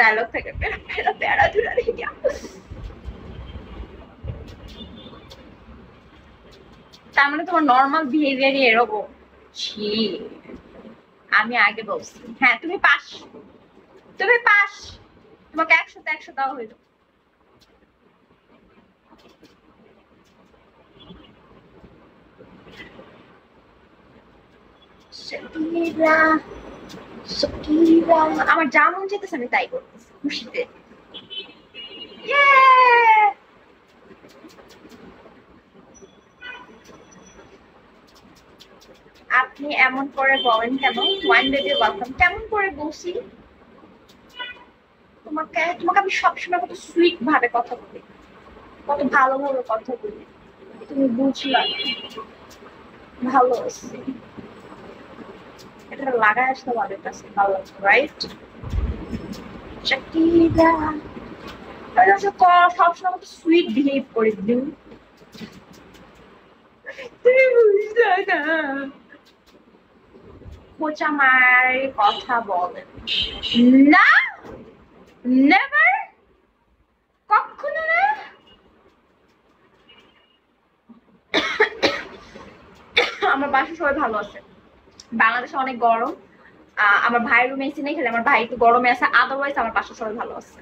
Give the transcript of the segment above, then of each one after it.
Dialogue था कि मेरा मेरा प्यारा दूल्हा रह गया। তার মানে তোমার নরমাল বিহেভিয়ারই এরকম। ছি, আমি আগে বলছি। হ্যাঁ তুমি পাস, তুমি পাস, তোমাকে 100তে 100 দেওয়া হইলো। শাকিরা শাকিরা, আমার যা মন চাইতেছে আমি তাই করতেছি খুশিতে। আপনি এমন করে বলেন কেন? One baby welcome. কেমন করে বলছি তোমাকে? তোমাকে আমি সবসময় কত সুইট ভাবে কথা বলি, কত ভালোভাবে কথা বলি, তুমি বুঝলা না। ভালো আছে, এটা লাগাই আসতে আমাদের কাছে ভালো লাগছে, রাইট? শাকিরা সবসময় কত সুইট বিহেভ করে দিন, তুমি বুঝলা না। খোঁচা মার কথা বলেন না, নেভার, কখনো না। আমার বাসা সবাই ভালো আছে। বাংলাদেশে অনেক গরম, আমার ভাইয়ের রুমে এসি নেই, খেলে আমার ভাই একটু গরমে আছে, আদারওয়াইজ আমার বাসা সবাই ভালো আছে।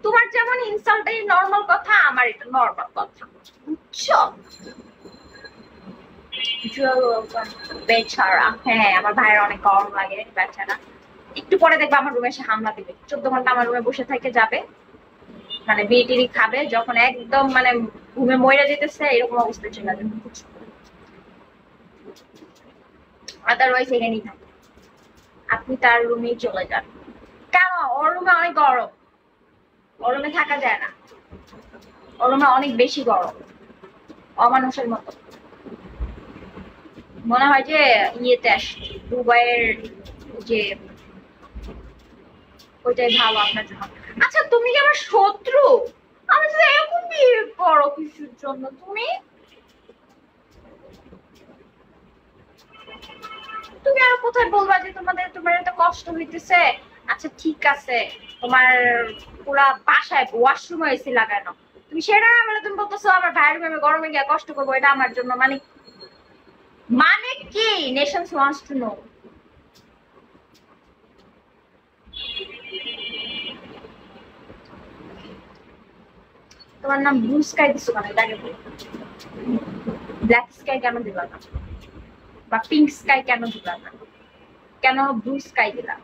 তোমার যেমন ইনসাল্টাই নর্মাল কথা, আমার এটা নর্মাল কথা, বুঝছো? বেচারা, হ্যাঁ আমার ভাইয়ের অনেক গরম লাগে, বেচারা। একটু পরে দেখবে আমার রুমে এসে হামলা দিবে, 14 ঘন্টা আমার রুমে বসে থেকে যাবে, মানে বিয়ে খাবে, যখন একদম মানে ঘুমে মরে যেতেছে এরকম অবস্থায় চলে যাবে। আদারওয়াইজ এখানেই থাকে, আপনি তার রুমেই চলে যান। কেন? ওর রুমে অনেক গরম, ওর রুমে থাকা যায় না, ওর রুমে অনেক বেশি গরম, অমানুষের মতো। মনে হয় যে ইয়েতে আসছি, দুবাইয়ের যে, ওইটাই ভালো আপনার জন্য। আচ্ছা তুমি কি আমার শত্রু? আমি তো এরকম বিয়ে করো কিছুর জন্য? তুমি তুমি আর কোথায় বলবা যে তোমার এত কষ্ট হইতেছে? আচ্ছা ঠিক আছে, তোমার পুরা বাসায় ওয়াশরুমে এসি লাগানো, তুমি সেটা না বলে তুমি বলতেছো আমার ভাইয়ের রুমে গরমে গিয়ে কষ্ট করবো, এটা আমার জন্য মানে মানে কি? Nations wants to know. তোমার নাম ব্লু স্কাই দিছো কেন? এটা আগে বলো। ব্ল্যাক স্কাই কেন দিবা না? বা পিঙ্ক স্কাই কেন দিবা না? কেন ব্লু স্কাই দিলা?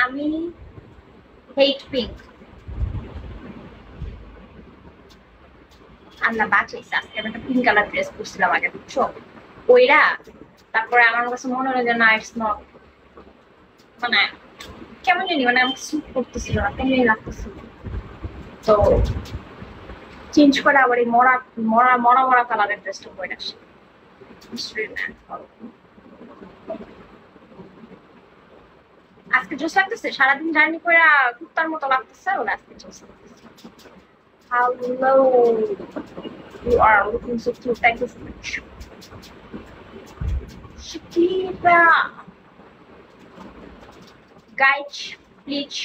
আমি হেট পিঙ্ক। আল্লাহ বাঁচাইছে, আজকে আমি একটা পিঙ্ক কালার ড্রেস পরছিলাম আগে, বুঝছো? ওইরা তারপরে আমার কাছে মনে হলো যে না, ইটস নট, মানে কেমন জানি, মানে আমাকে স্যুট করতেছিল না, কেমন লাগতেছিল, তো চেঞ্জ করে আবার এই মরা মরা মরা মরা কালারের ড্রেসটা পরে আসি। আজকে জোস লাগতেছে, সারাদিন জার্নি করে কুত্তার মতো লাগতেছে, ওরা আজকে জোস লাগতেছে। Hello, you are looking so cute. Thank you so much. Shakira, guys, please.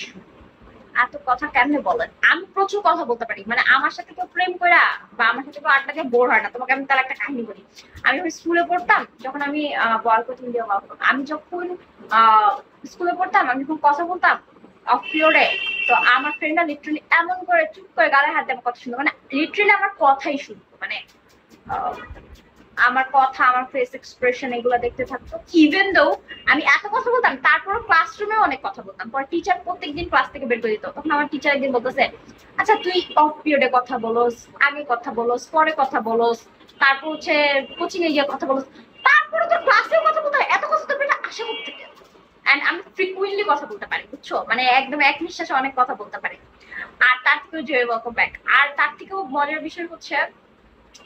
এত কথা কেমনে বলেন? আমি প্রচুর কথা বলতে পারি, মানে আমার সাথে কেউ প্রেম করা বা আমার সাথে কেউ আড্ডা দিয়ে বোর হয় না। তোমাকে আমি তার একটা কাহিনী বলি। আমি যখন স্কুলে পড়তাম, যখন আমি বয়কট ইন্ডিয়া, আমি যখন স্কুলে পড়তাম, আমি যখন কথা বলতাম অফ পিরিয়ডে, তো আমার ফ্রেন্ডরা লিটারালি এমন করে চুপ করে গালে হাত দিয়ে আমার কথা শুনতো, মানে লিটারালি আমার কথাই শুনতো, মানে আমার কথা, আমার ফেস এক্সপ্রেশন এগুলো দেখতে থাকতো। ইভেন দো আমি এত কথা বলতাম, তারপরও ক্লাসরুমে অনেক কথা বলতাম। পরে টিচার প্রত্যেকদিন ক্লাস থেকে বের করে দিত। তখন আমার টিচার একদিন বলতেছে, আচ্ছা তুই অফ পিরিয়ডে কথা বলোস, আগে কথা বলোস, পরে কথা বলোস, তারপর হচ্ছে কোচিং এ গিয়ে কথা বলোস, তারপরে তোর ক্লাসেও কথা বলতে হয়, এত কথা তোর বেটা আশা করতে। এন্ড আমি ফ্রিকুয়েন্টলি কথা বলতে পারি, বুঝছো? মানে একদম এক নিঃশ্বাসে অনেক কথা বলতে পারি। আর তার থেকেও জয় ওয়েলকাম ব্যাক। আর তার থেকেও মজার বিষয় হচ্ছে,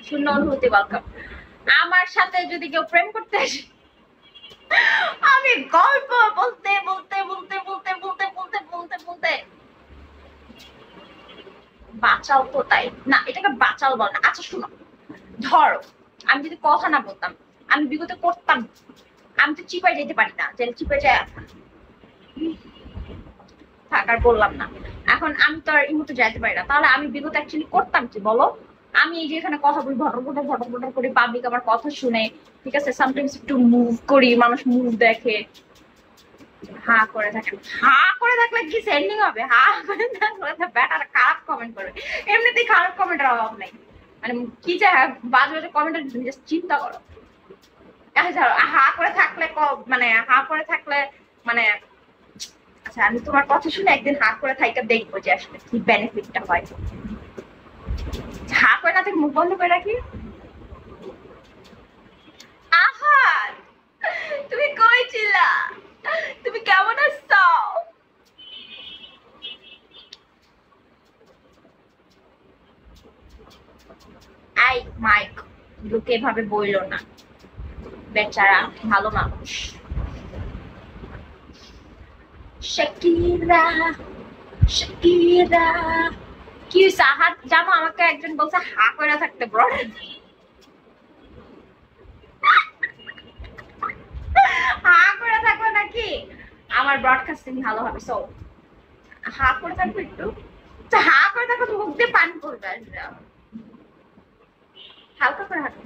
শূন্য অনুভূতি ওয়েলকাম। আমার সাথে যদি কেউ প্রেম করতে আসে, আমি গল্প বলতে বলতে বলতে বলতে বলতে বলতে বলতে বলতে বাঁচাও তো তাই না, এটাকে বাঁচাও বল না। আচ্ছা শোনো, ধরো আমি যদি কথা না বলতাম, আমি বিগত করতাম, আমি তো চিপাই যেতে পারি না, যে চিপাই যায় থাক আর বললাম না। এখন আমি তো আর এই মুহূর্তে যাইতে পারি না, তাহলে আমি বিগত অ্যাকচুয়ালি করতাম কি বলো? আমি এই যে এখানে কথা বলি, ভটর ভটর ভটর ভটর করি, পাবলিক আমার কথা শুনে, ঠিক আছে, সামটাইমস একটু মুভ করি, মানুষ মুভ দেখে, হা করে থাকেন। হা করে থাকলে কি সেন্ডিং হবে? হা করে থাকলে ব্যাটার খারাপ কমেন্ট করবে, এমনিতেই খারাপ কমেন্টের অভাব নেই, মানে কি যে বাজে বাজে কমেন্টের চিন্তা করো। হা করে থাকলে মানে হা করে থাকলে মানে, আচ্ছা আমি তোমার কথা শুনে একদিন হা করে থাইকা দেখবো যে আসলে কি বেনিফিটটা হয়। হা করে না থেকে মুখ বন্ধ করে রাখি। আহা, তুমি কই ছিলা? তুমি কেমন আছো? আই মাইক লোকে ভাবে বইলো না, বেচারা ভালো মানুষ। শাকিরা শাকিরা কি সাহাত জানো, আমাকে একজন বলছে হা করে থাকতে, ব্রড হা করে থাকো নাকি আমার ব্রডকাস্টিং ভালো হবে। সো হা করে থাকবো একটু, হা করে থাকো, মুখ দিয়ে পানি পড়বে, হালকা করে হাঁটো।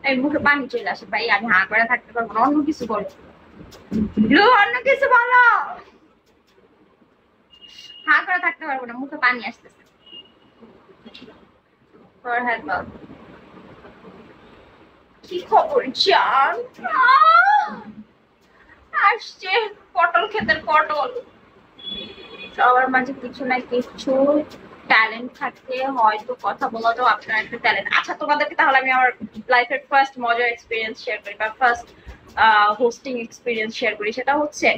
এই মুখে পানি চলে আসে ভাই, আমি হা করে থাকতে পারবো না, অন্য কিছু বলো, অন্য কিছু বলো। হা করে থাকতে পারবো না, মুখে পানি আসতেছে। কি খবর জান? আসছে পটল ক্ষেতের পটল। সবার মাঝে কিছু না কিছু ট্যালেন্ট থাকে, হয়তো কথা বলাটাও আপনার একটা ট্যালেন্ট। আচ্ছা তোমাদেরকে তাহলে আমি আমার লাইফের ফার্স্ট মজার এক্সপিরিয়েন্স শেয়ার করি, বা ফার্স্ট হোস্টিং এক্সপিরিয়েন্স শেয়ার করি। সেটা হচ্ছে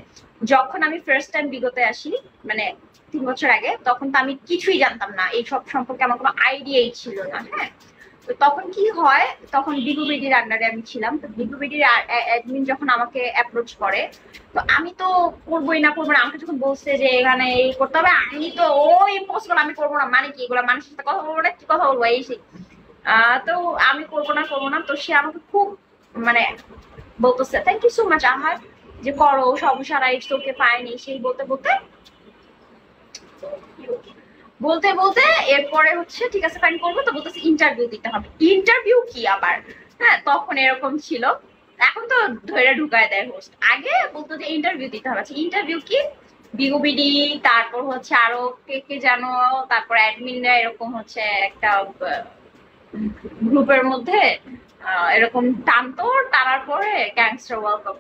যখন আমি ফার্স্ট টাইম বিগতে আসি, মানে 3 বছর আগে, তখন তো আমি কিছুই জানতাম না এই সব সম্পর্কে, আমার কোনো আইডিয়াই ছিল না। হ্যাঁ, তো তখন কি হয়, তখন বিগুবিডির আন্ডারে আমি ছিলাম। তো বিগুবিডির অ্যাডমিন যখন আমাকে অ্যাপ্রোচ করে, তো আমি তো করবোই না, করবো না। আমাকে যখন বলছে যে এখানে এই করতে হবে, আমি তো ইম্পসিবল, আমি করবো না, মানে কি এগুলো মানুষের সাথে কথা বলবো না, কি কথা বলবো এই সেই। তো আমি করবো না। তো সে আমাকে খুব মানে বলতেছে থ্যাংক ইউ সো মাচ আহার, যে করো, সমস্যা নাই, ইটস ওকে ফাইন, এই সেই বলতে বলতে বলতে বলতে এরপরে হচ্ছে ঠিক আছে ফাইন করবো, তো বলতেছে ইন্টারভিউ দিতে হবে। ইন্টারভিউ কি আবার? হ্যাঁ, তখন এরকম ছিল, এখন তো ধরে ঢুকায় দেয় হোস্ট। আগে বলতো যে ইন্টারভিউ দিতে হবে। আচ্ছা ইন্টারভিউ কি? বিগুবিডি, তারপর হচ্ছে আরো কে কে জানো, তারপর অ্যাডমিনরা এরকম হচ্ছে একটা গ্রুপের মধ্যে এরকম টানতো, টানার পরে গ্যাংস্টার ওয়েলকাম।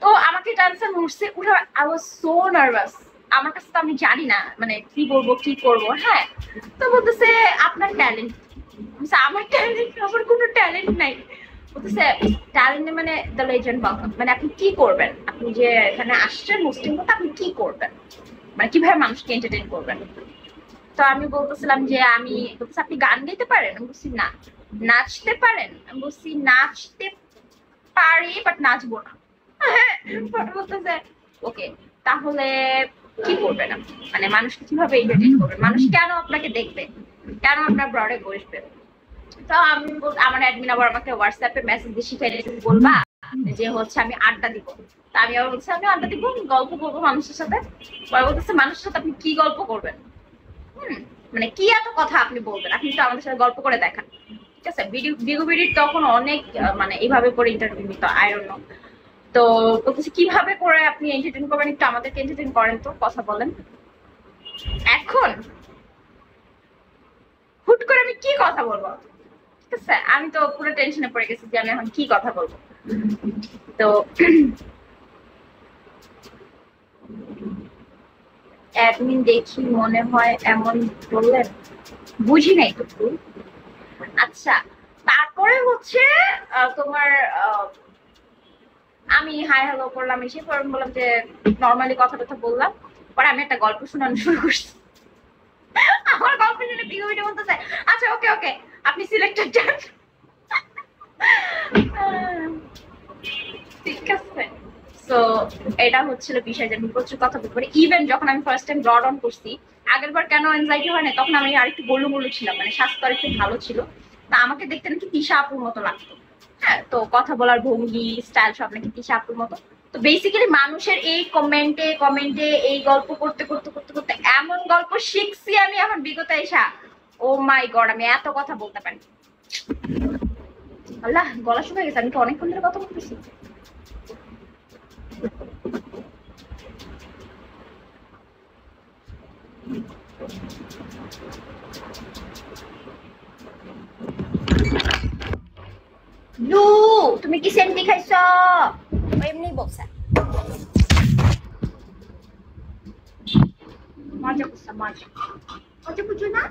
তো আমাকে টানছে, উঠছে, উঠে আই ওয়াজ সো নার্ভাস। আমার কাছে তো আমি জানি না মানে কি বলবো কি করবো। হ্যাঁ, তো বলতেছে আপনার ট্যালেন্ট। আমার ট্যালেন্ট? আমার কোনো ট্যালেন্ট নাই। বলতেছে ট্যালেন্ট মানে দ্য লেজেন্ড ওয়েলকাম, মানে আপনি কি করবেন, আপনি যে এখানে আসছেন হোস্টিং করতে, আপনি কি করবেন, মানে কিভাবে মানুষকে এন্টারটেইন করবেন। তো আমি বলতেছিলাম যে আমি, বলতেছে আপনি গান গাইতে পারেন? আমি বলছি না। নাচতে পারেন? আমি বলছি নাচতে পারি বাট নাচবো না। হ্যাঁ, বলতেছে ওকে, তাহলে কি করবেন আপনি, মানে মানুষকে কিভাবে এন্টারটেইন করবেন, মানুষ কেন আপনাকে দেখবে, কেন আপনার ব্রডে বসবে। তো আমি আমার অ্যাডমিন আবার আমাকে হোয়াটসঅ্যাপে মেসেজ দিয়ে শিখাই দিয়েছে, বলবা যে হচ্ছে আমি আড্ডা দিব। তা আমি আবার বলছি আমি আড্ডা দিব, গল্প করবো মানুষের সাথে। পরে বলতেছে মানুষের সাথে আপনি কি গল্প করবেন? মানে কি এত কথা আপনি বলবেন, আপনি তো আমাদের সাথে গল্প করে দেখান। ঠিক আছে, বিগুবিডির তখন অনেক মানে এইভাবে করে ইন্টারভিউ নিত, আই ডোন্ট নো। তো বলতেছে কিভাবে করে আপনি এন্টারটেইন করবেন, একটু আমাদেরকে এন্টারটেইন করেন, তো কথা বলেন। এখন হুট করে আমি কি কথা বলবো? ঠিক আছে, আমি তো পুরো টেনশনে পড়ে গেছি যে আমি এখন কি কথা বলবো। তো অ্যাডমিন দেখি মনে হয় এমন বললেন, বুঝি নাই তো। আচ্ছা, তারপরে হচ্ছে তোমার আমি হাই হ্যালো করলাম, এসে পরে বললাম যে নর্মালি কথা বললাম। পরে আমি একটা গল্প শোনানো শুরু করছি। আমার গল্প কনফিউশনে পিগো ভিডিও বলতেছে আচ্ছা ওকে ওকে আপনি সিলেক্টেড যান। ঠিক আছে, সো এটা হচ্ছিল বিষয় যে আমি প্রচুর কথা বলতে পারি। ইভেন যখন আমি ফার্স্ট টাইম ব্রড অন করছি, আগের বার কেন এনজাইটি হয় না, তখন আমি আরেকটু গোলু গোলু ছিলাম, মানে স্বাস্থ্য আরেকটু ভালো ছিল। তা আমাকে দেখতে নাকি তিশা আপুর মতো লাগতো। হ্যাঁ, তো কথা বলার ভঙ্গি স্টাইল সব নাকি তিশা আপুর মতো। তো বেসিক্যালি মানুষের এই কমেন্টে কমেন্টে এই গল্প করতে করতে করতে করতে এমন গল্প শিখছি আমি এখন বিগত এসা। ও মাই গড, আমি এত কথা বলতে পারি। আল্লাহ, গলা শুকিয়ে গেছে, আমি তো অনেকক্ষণ ধরে কথা বলতেছি। লু, তুমি কি সেন্টি খাইছ? এমনি বলছে মজা করছে, মজা মজা বুঝো না।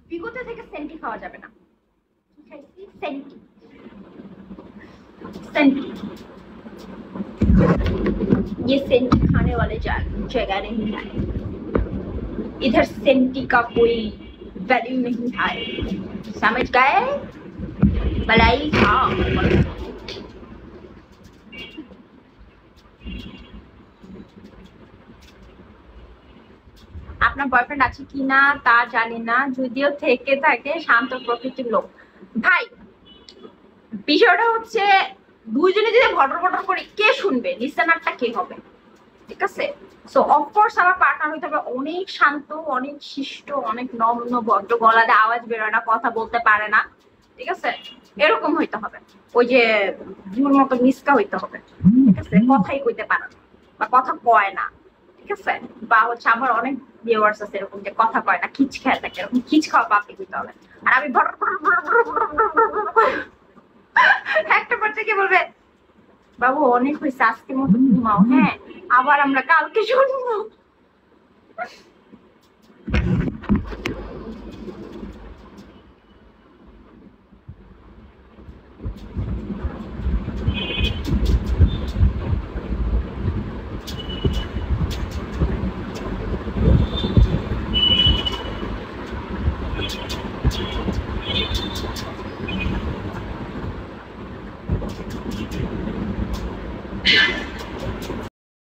বিগত থেকে সেন্টি খাওয়া যাবে না। কি খাইছি? সেন্টি। सेंटी, ये सेंटी खाने वाले जगह नहीं है, इधर सेंटी का कोई वैल्यू नहीं है, समझ गए? मलाई खाओ। আপনার বয়ফ্রেন্ড আছে কিনা তা জানি না, যদিও থেকে থাকে শান্ত প্রকৃতির লোক। ভাই, বিষয়টা হচ্ছে দুইজনে যদি ভটর ভটর করি, কে শুনবে? লিসেনারটা কে হবে? ঠিক আছে, সো অফকোর্স আমার পার্টনার হইতে হবে অনেক শান্ত, অনেক শিষ্ট, অনেক নম্র ভদ্র, গলাতে আওয়াজ বেরোয় না, কথা বলতে পারে না। ঠিক আছে, এরকম হইতে হবে। ওই যে জুর মতো মিসকা হইতে হবে। ঠিক আছে, কথাই কইতে পারে না বা কথা কয় না। ঠিক আছে, বা হচ্ছে আমার অনেক ভিউয়ার্স আছে এরকম যে কথা কয় না, খিচ খেয়ে থাকে, এরকম খিচ খাওয়া পাপি হইতে হবে। আর আমি একটা পর্যায়ে বলবে বাবু অনেক হয়েছে, আজকের মতো ঘুমাও, হ্যাঁ আবার আমরা কালকে শুনবো।